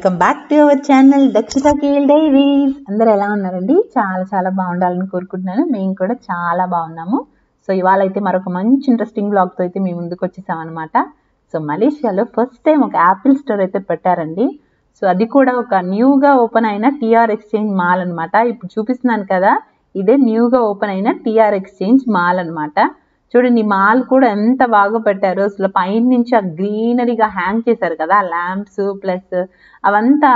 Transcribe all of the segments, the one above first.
Welcome back to our channel Dakshita Kale diaries. అందరూ ఎలా ఉన్నారండి? చాలా చాలా బాగుండాలని కోరుకుంటున్నాను. మేము కూడా చాలా బాగున్నాము. సో ఇవాళ అయితే మరొక మంచి ఇంట్రెస్టింగ్ బ్లాగ్తో అయితే మేము ముందుకు వచ్చేసాం అనమాట. సో మలేషియాలో ఫస్ట్ టైం ఒక యాపిల్ స్టోర్ అయితే పెట్టారండి. సో అది కూడా ఒక న్యూగా ఓపెన్ అయిన టీఆర్ ఎక్స్చేంజ్ మాల్ అనమాట. ఇప్పుడు చూపిస్తున్నాను కదా, ఇదే న్యూగా ఓపెన్ అయిన టీఆర్ ఎక్స్చేంజ్ మాల్ అనమాట. చూడండి, మాల్ కూడా ఎంత బాగా పెట్టారు. అసలు పైన నుంచి ఆ గ్రీనరీగా హ్యాంగ్ చేశారు కదా, ల్యాంప్స్ ప్లస్ అవంతా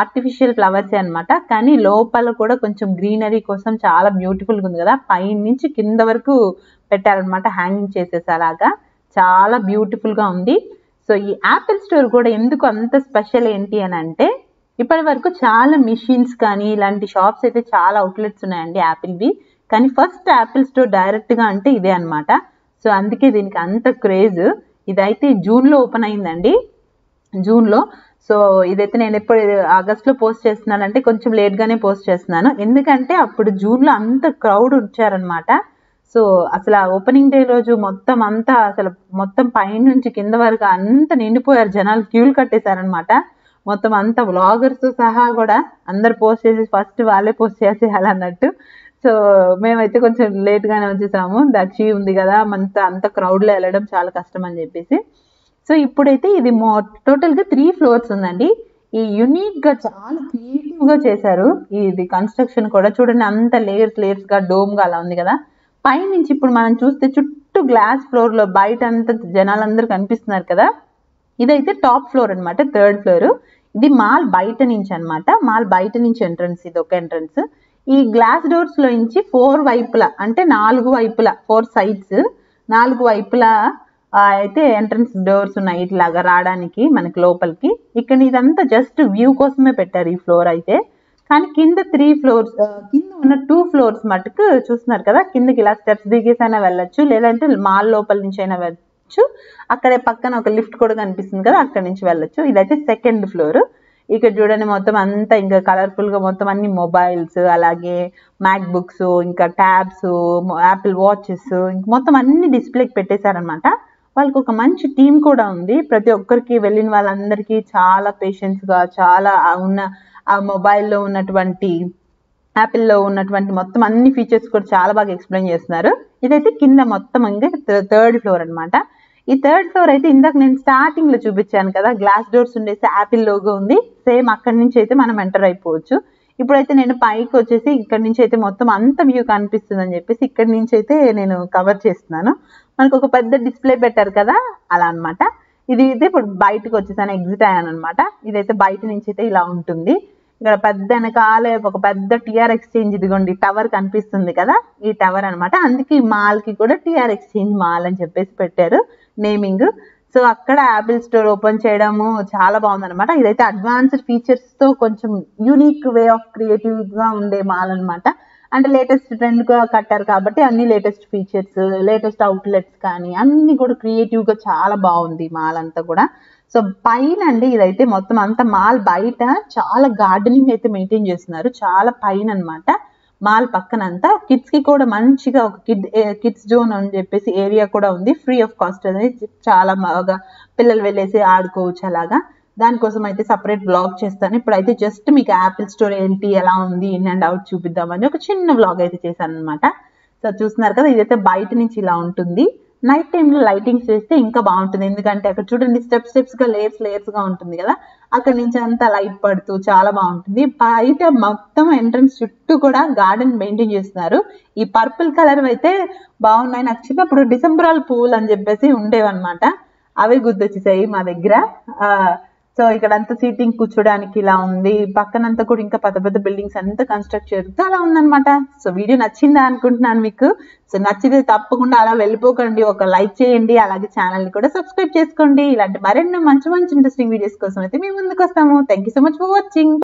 ఆర్టిఫిషియల్ ఫ్లవర్స్ అనమాట. కానీ లోపల కూడా కొంచెం గ్రీనరీ కోసం చాలా బ్యూటిఫుల్గా ఉంది కదా. పైన నుంచి కింద వరకు పెట్టారనమాట, హ్యాంగింగ్ చేసేసి అలాగా చాలా బ్యూటిఫుల్గా ఉంది. సో ఈ యాపిల్ స్టోర్ కూడా ఎందుకు అంత స్పెషల్ ఏంటి అని అంటే, ఇప్పటి వరకు చాలా మిషన్స్ కానీ ఇలాంటి షాప్స్ అయితే చాలా అవుట్లెట్స్ ఉన్నాయండి యాపిల్వి. కానీ ఫస్ట్ యాపిల్ స్టోర్ డైరెక్ట్గా అంటే ఇదే అనమాట. సో అందుకే దీనికి అంత క్రేజ్. ఇదైతే జూన్లో ఓపెన్ అయిందండి, జూన్లో. సో ఇదైతే నేను ఎప్పుడు ఆగస్ట్లో పోస్ట్ చేస్తున్నానంటే కొంచెం లేట్గానే పోస్ట్ చేస్తున్నాను, ఎందుకంటే అప్పుడు జూన్లో అంత క్రౌడ్ వచ్చారనమాట. సో అసలు ఆ ఓపెనింగ్ డే రోజు మొత్తం అంతా అసలు మొత్తం పైన నుంచి కింద వరకు అంత నిండిపోయారు, జనాలు క్యూలు కట్టేశారనమాట. మొత్తం అంతా వ్లాగర్స్ సహా కూడా అందరు పోస్ట్ చేసి ఫస్ట్ వాళ్ళే పోస్ట్ చేసేయాలన్నట్టు. సో మేమైతే కొంచెం లేట్గానే వచ్చేసాము, దక్షి ఉంది కదా, అంత క్రౌడ్లో వెళ్ళడం చాలా కష్టం అని చెప్పేసి. సో ఇప్పుడైతే ఇది టోటల్గా 3 floors ఉందండి. ఈ యూనిక్గా చాలా క్రియేటివ్గా చేశారు ఇది కన్స్ట్రక్షన్ కూడా. చూడండి, అంత లేయర్స్గా డోమ్గా అలా ఉంది కదా. పైనుంచి ఇప్పుడు మనం చూస్తే చుట్టూ గ్లాస్ ఫ్లోర్లో బయట అంతా జనాలందరూ కనిపిస్తున్నారు కదా. ఇదైతే టాప్ ఫ్లోర్ అనమాట, 3rd floor. ఇది మాల్ బయట నుంచి అనమాట, మాల్ బయట నుంచి ఎంట్రన్స్, ఇది ఒక ఎంట్రన్స్. ఈ గ్లాస్ డోర్స్ లో నుంచి 4 వైపులా అంటే 4 వైపులా 4 sides 4 వైపులా అయితే ఎంట్రన్స్ డోర్స్ ఉన్నాయి ఇట్లాగా రావడానికి మనకి లోపలికి. ఇక్కడ ఇదంతా జస్ట్ వ్యూ కోసమే పెట్టారు ఈ ఫ్లోర్ అయితే. కానీ కింద 3 floors, కింద ఉన్న 2 floors మటుకు చూస్తున్నారు కదా, కిందకి ఇలా స్టెప్స్ దిగేసైనా వెళ్ళొచ్చు, లేదంటే మాల్ లోపల నుంచి అయినా వెళ్ళచ్చు. అక్కడే పక్కన ఒక లిఫ్ట్ కూడా కనిపిస్తుంది కదా, అక్కడ నుంచి వెళ్ళొచ్చు. ఇదైతే 2nd floor. ఇక్కడ చూడండి మొత్తం అంతా ఇంకా కలర్ఫుల్గా మొత్తం అన్ని మొబైల్స్, అలాగే మ్యాక్ బుక్స్, ఇంకా ట్యాబ్స్, యాపిల్ వాచెస్, ఇంకా మొత్తం అన్ని డిస్ప్లేకి పెట్టేశారనమాట. వాళ్ళకి ఒక మంచి టీం కూడా ఉంది. ప్రతి ఒక్కరికి వెళ్ళిన వాళ్ళందరికీ చాలా పేషెన్స్గా చాలా ఉన్న ఆ మొబైల్లో ఉన్నటువంటి యాపిల్లో ఉన్నటువంటి మొత్తం అన్ని ఫీచర్స్ కూడా చాలా బాగా ఎక్స్ప్లెయిన్ చేస్తున్నారు. ఇదైతే కింద మొత్తం ఇంకా 3rd floor అనమాట. ఈ 3rd floor అయితే ఇందాక నేను స్టార్టింగ్ లో చూపించాను కదా, గ్లాస్ డోర్స్ ఉండేసి యాపిల్ లోగో ఉంది, సేమ్ అక్కడి నుంచి అయితే మనం ఎంటర్ అయిపోవచ్చు. ఇప్పుడైతే నేను పైకి వచ్చేసి ఇక్కడ నుంచి అయితే మొత్తం అంత వ్యూ కనిపిస్తుంది అని చెప్పేసి ఇక్కడ నుంచి అయితే నేను కవర్ చేస్తున్నాను. మనకు ఒక పెద్ద డిస్ప్లే పెట్టారు కదా, అలా అనమాట. ఇది అయితే ఇప్పుడు బయటకు వచ్చేసాను, ఎగ్జిట్ అయ్యాను అనమాట. ఇదైతే బయట నుంచి అయితే ఇలా ఉంటుంది. ఇక్కడ పెద్ద వెనకాలే ఒక పెద్ద టీఆర్ ఎక్స్చేంజ్, ఇదిగోండి టవర్ కనిపిస్తుంది కదా, ఈ టవర్ అనమాట. అందుకే ఈ మాల్ కి కూడా టీఆర్ ఎక్స్చేంజ్ మాల్ అని చెప్పేసి పెట్టారు నేమింగ్. సో అక్కడ యాపిల్ స్టోర్ ఓపెన్ చేయడము చాలా బాగుందనమాట. ఇదైతే అడ్వాన్స్డ్ ఫీచర్స్ తో కొంచెం యూనిక్ వే ఆఫ్ క్రియేటివ్ గా ఉండే మాల్ అనమాట. అంటే లేటెస్ట్ ట్రెండ్ గా కట్టారు కాబట్టి అన్ని లేటెస్ట్ ఫీచర్స్, లేటెస్ట్ అవుట్లెట్స్ కానీ అన్ని కూడా క్రియేటివ్ గా చాలా బాగుంది మాల్ అంతా కూడా. సో పైన అండి ఇదైతే మొత్తం అంతా మాల్ బయట చాలా గార్డెనింగ్ అయితే మెయింటైన్ చేస్తున్నారు, చాలా పైన అనమాట. మాల్ పక్కనంతా కిడ్స్ కి కూడా మంచిగా ఒక కిడ్స్ జోన్ అని చెప్పేసి ఏరియా కూడా ఉంది, ఫ్రీ ఆఫ్ కాస్ట్ అనేది. చాలా బాగా పిల్లలు వెళ్ళేసి ఆడుకోవచ్చు అలాగా. దానికోసం అయితే సపరేట్ బ్లాగ్ చేస్తాను. ఇప్పుడైతే జస్ట్ మీకు యాపిల్ స్టోర్ ఏంటి, ఎలా ఉంది, ఇన్ అండ్ అవుట్ చూపిద్దామని ఒక చిన్న బ్లాగ్ అయితే చేశాను అనమాట. సో చూస్తున్నారు కదా, ఇదైతే బయట నుంచి ఇలా ఉంటుంది. నైట్ టైంలో లైటింగ్స్ వేస్తే ఇంకా బాగుంటుంది, ఎందుకంటే అక్కడ చూడండి స్టెప్స్ గా లేయర్స్ గా ఉంటుంది కదా, అక్కడ నుంచి అంతా లైట్ పడుతూ చాలా బాగుంటుంది. బయట మొత్తం ఎంట్రన్స్ చుట్టూ కూడా గార్డెన్ మెయింటైన్ చేస్తున్నారు. ఈ పర్పుల్ కలర్ అయితే బాగున్నాయి. నాకు చిన్నప్పుడు డిసెంబరాల్ పూలు అని చెప్పేసి ఉండేవన్నమాట, అవి గుర్తొచ్చేసాయి మా దగ్గర. సో ఇక్కడ అంతా సీటింగ్ కూర్చోడానికి ఇలా ఉంది. పక్కనంతా కూడా ఇంకా పెద్ద పెద్ద బిల్డింగ్స్ అంతా కన్స్ట్రక్ట్ చేస్తూ అలా ఉందన్నమాట. సో వీడియో నచ్చిందా అనుకుంటున్నాను మీకు. సో నచ్చితే తప్పకుండా అలా వెళ్ళిపోకండి, ఒక లైక్ చేయండి, అలాగే ఛానల్ని కూడా సబ్స్క్రైబ్ చేసుకోండి. ఇలాంటి మరెన్నో మంచి ఇంట్రెస్టింగ్ వీడియోస్ కోసం అయితే మేము ముందుకు వస్తాము. Thank you so much for watching.